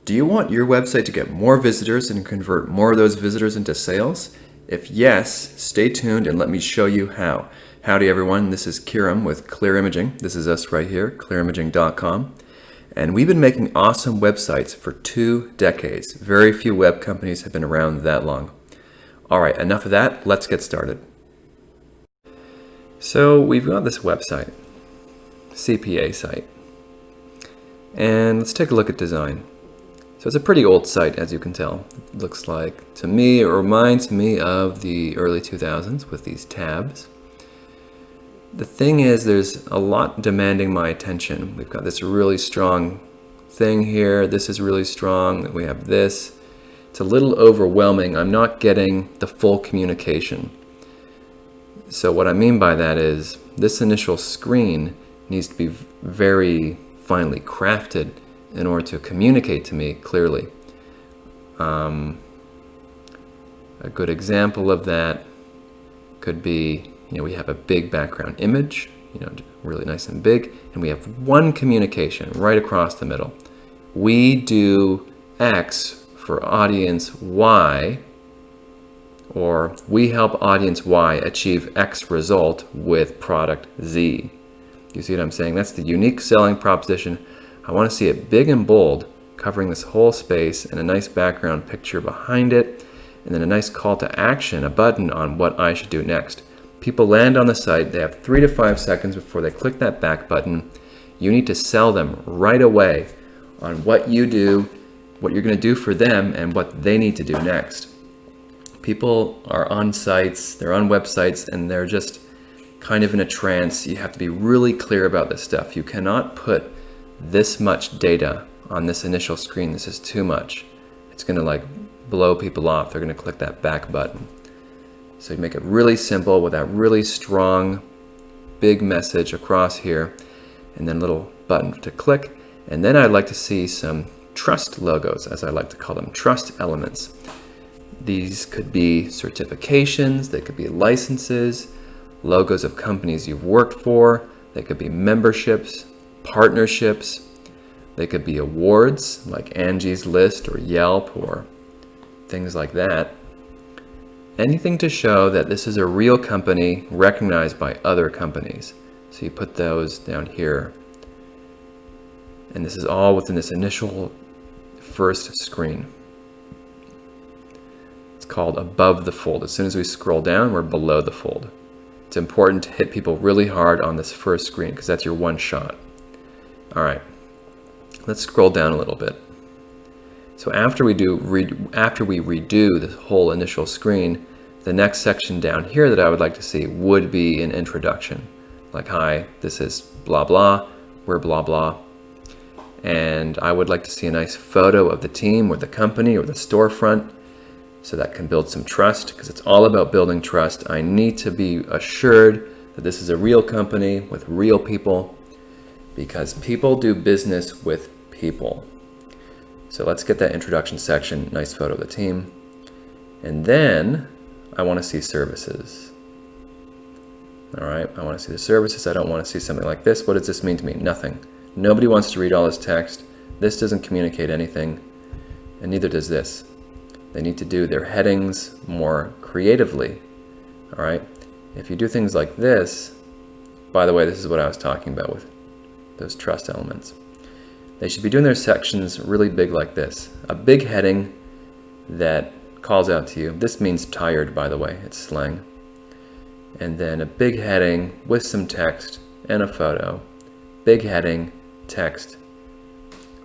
Do you want your website to get more visitors and convert more of those visitors into sales? If yes, stay tuned and let me show you how. Howdy everyone, this is Kiram with Clear Imaging. This is us right here, clearimaging.com. And we've been making awesome websites for 2 decades. Very few web companies have been around that long. All right, enough of that, let's get started. So we've got this website, CPA site. And let's take a look at design. So it's a pretty old site, as you can tell. It looks like, to me, it reminds me of the early 2000s with these tabs. The thing is, there's a lot demanding my attention. We've got this really strong thing here. This is really strong. We have this. It's a little overwhelming. I'm not getting the full communication. So what I mean by that is this initial screen needs to be very finely crafted in order to communicate to me clearly. A good example of that could be, we have a big background image, really nice and big, and we have one communication right across the middle. We do X for audience Y, or we help audience Y achieve X result with product Z. You see what I'm saying? That's the unique selling proposition. I want to see it big and bold, covering this whole space, and a nice background picture behind it, and then a nice call to action, a button on what I should do next. People land on the site, they have 3 to 5 seconds before they click that back button. You need to sell them right away on what you do, what you're going to do for them, and what they need to do next. People are on sites, they're on websites, and they're just kind of in a trance. You have to be really clear about this stuff. You cannot put this much data on this initial screen. This is too much. It's going to blow people off. They're going to click that back button. So you make it really simple with that really strong big message across here, and then a little button to click. And then I'd like to see some trust logos, as I like to call them, trust elements. These could be certifications, they could be licenses, logos of companies you've worked for, they could be memberships, partnerships, they could be awards like Angie's List or Yelp or things like that. Anything to show that this is a real company recognized by other companies. So you put those down here. And this is all within this initial first screen. It's called above the fold. As soon as we scroll down, we're below the fold. It's important to hit people really hard on this first screen because that's your one shot. All right, let's scroll down a little bit. So after we redo the whole initial screen, the next section down here that I would like to see would be an introduction. Like, hi, this is blah, blah, we're blah, blah. And I would like to see a nice photo of the team or the company or the storefront, so that can build some trust, because it's all about building trust. I need to be assured that this is a real company with real people, because people do business with people. So let's get that introduction section, nice photo of the team. And then I want to see services. All right, I want to see the services. I don't want to see something like this. What does this mean to me? Nothing. Nobody wants to read all this text. This doesn't communicate anything, and neither does this. They need to do their headings more creatively. All right, if you do things like this, by the way, this is what I was talking about with those trust elements. They should be doing their sections really big like this. A big heading that calls out to you. This means tired, by the way, it's slang. And then a big heading with some text and a photo. Big heading, text,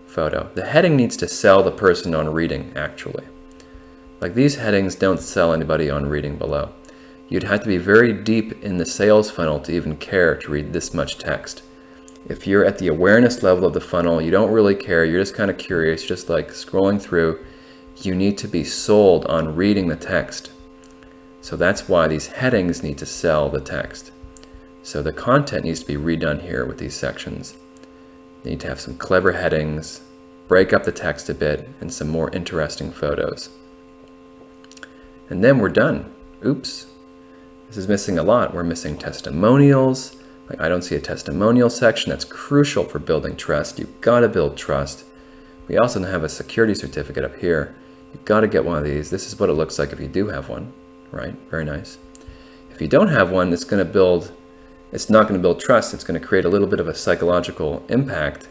photo. The heading needs to sell the person on reading, actually. Like, these headings don't sell anybody on reading below. You'd have to be very deep in the sales funnel to even care to read this much text. If you're at the awareness level of the funnel, you don't really care, you're just kind of curious, just like scrolling through, you need to be sold on reading the text. So that's why these headings need to sell the text. So the content needs to be redone here with these sections. You need to have some clever headings, break up the text a bit, and some more interesting photos. And then we're done. Oops, this is missing a lot. We're missing testimonials. Like, I don't see a testimonial section. That's crucial for building trust. You've got to build trust We also have a security certificate up here. You've got to get one of these. This is what it looks like if you do have one, right? Very nice. If you don't have one, it's not going to build trust. It's going to create a little bit of a psychological impact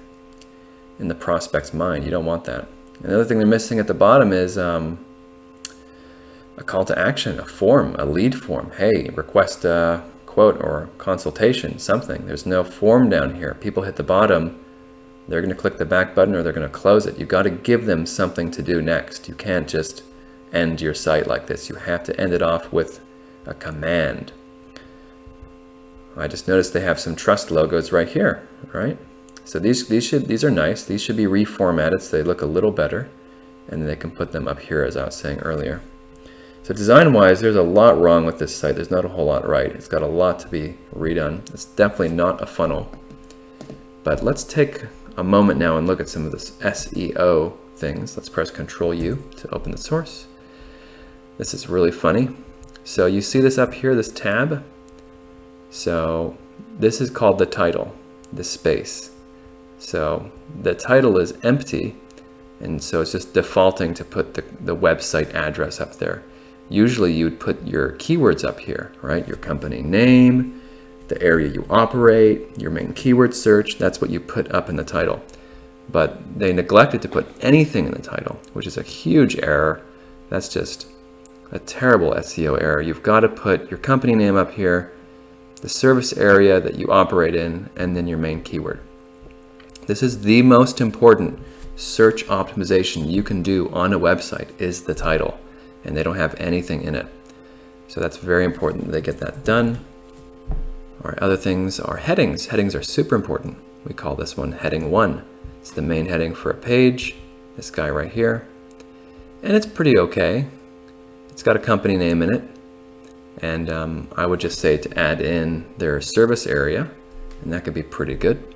in the prospect's mind. You don't want that. Another thing they're missing at the bottom is a call to action, a form, a lead form. Hey, request a quote or consultation, something. There's no form down here. People hit the bottom, they're going to click the back button or they're going to close it. You've got to give them something to do next. You can't just end your site like this. You have to end it off with a command. I just noticed they have some trust logos right here, right? So these are nice. These should be reformatted so they look a little better, and then they can put them up here as I was saying earlier. So design-wise, there's a lot wrong with this site. There's not a whole lot right. It's got a lot to be redone. It's definitely not a funnel. But let's take a moment now and look at some of this SEO things. Let's press Control U to open the source. This is really funny. So you see this up here, this tab? So this is called the title, this space. So the title is empty, and so it's just defaulting to put the website address up there. Usually you would put your keywords up here, right? Your company name, the area you operate, your main keyword search, that's what you put up in the title. But they neglected to put anything in the title, which is a huge error. That's just a terrible SEO error. You've got to put your company name up here, the service area that you operate in, and then your main keyword. This is the most important search optimization you can do on a website is the title, and they don't have anything in it. So that's very important that they get that done. All right, other things are headings. Headings are super important. We call this one heading 1. It's the main heading for a page, this guy right here. And it's pretty okay. It's got a company name in it. And I would just say to add in their service area, and that could be pretty good.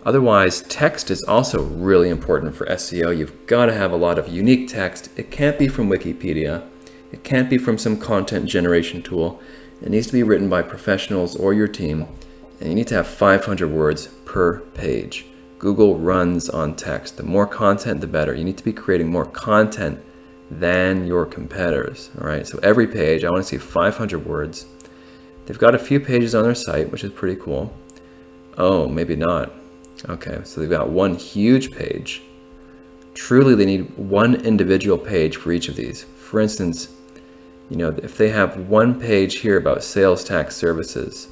Otherwise, text is also really important for SEO. You've got to have a lot of unique text. It can't be from Wikipedia. It can't be from some content generation tool. It needs to be written by professionals or your team. And you need to have 500 words per page. Google runs on text. The more content, the better. You need to be creating more content than your competitors. All right, so every page, I want to see 500 words. They've got a few pages on their site, which is pretty cool. Oh, maybe not. Okay, so they've got one huge page. Truly, they need one individual page for each of these. For instance, you know, if they have one page here about sales tax services,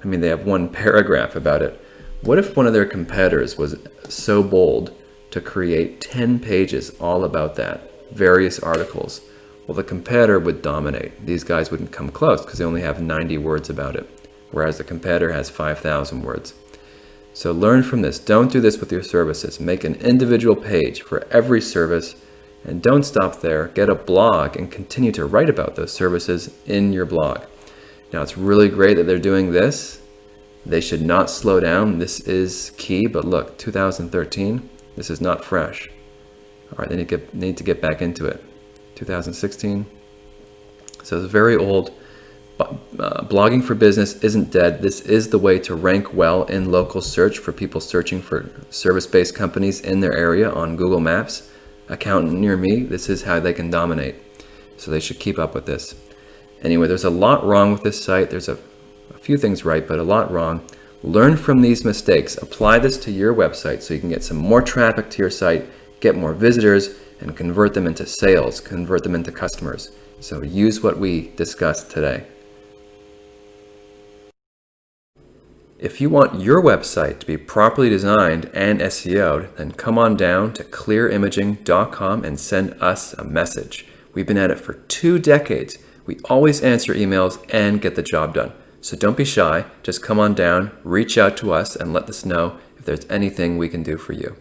I mean, they have one paragraph about it. What if one of their competitors was so bold to create 10 pages all about that, various articles? Well, the competitor would dominate. These guys wouldn't come close because they only have 90 words about it, whereas the competitor has 5,000 words. So learn from this. Don't do this with your services. Make an individual page for every service, and don't stop there. Get a blog and continue to write about those services in your blog. Now, it's really great that they're doing this. They should not slow down. This is key, but look, 2013, this is not fresh. All right, they need to get back into it. 2016, so it's very old. Blogging for business isn't dead. This is the way to rank well in local search for people searching for service-based companies in their area on Google Maps. Accountant near me, this is how they can dominate. So they should keep up with this. Anyway, there's a lot wrong with this site. There's a few things right, but a lot wrong. Learn from these mistakes. Apply this to your website so you can get some more traffic to your site, get more visitors, and convert them into sales, convert them into customers. So use what we discussed today. If you want your website to be properly designed and SEO'd, then come on down to clearimaging.com and send us a message. We've been at it for 2 decades. We always answer emails and get the job done. So don't be shy. Just come on down, reach out to us, and let us know if there's anything we can do for you.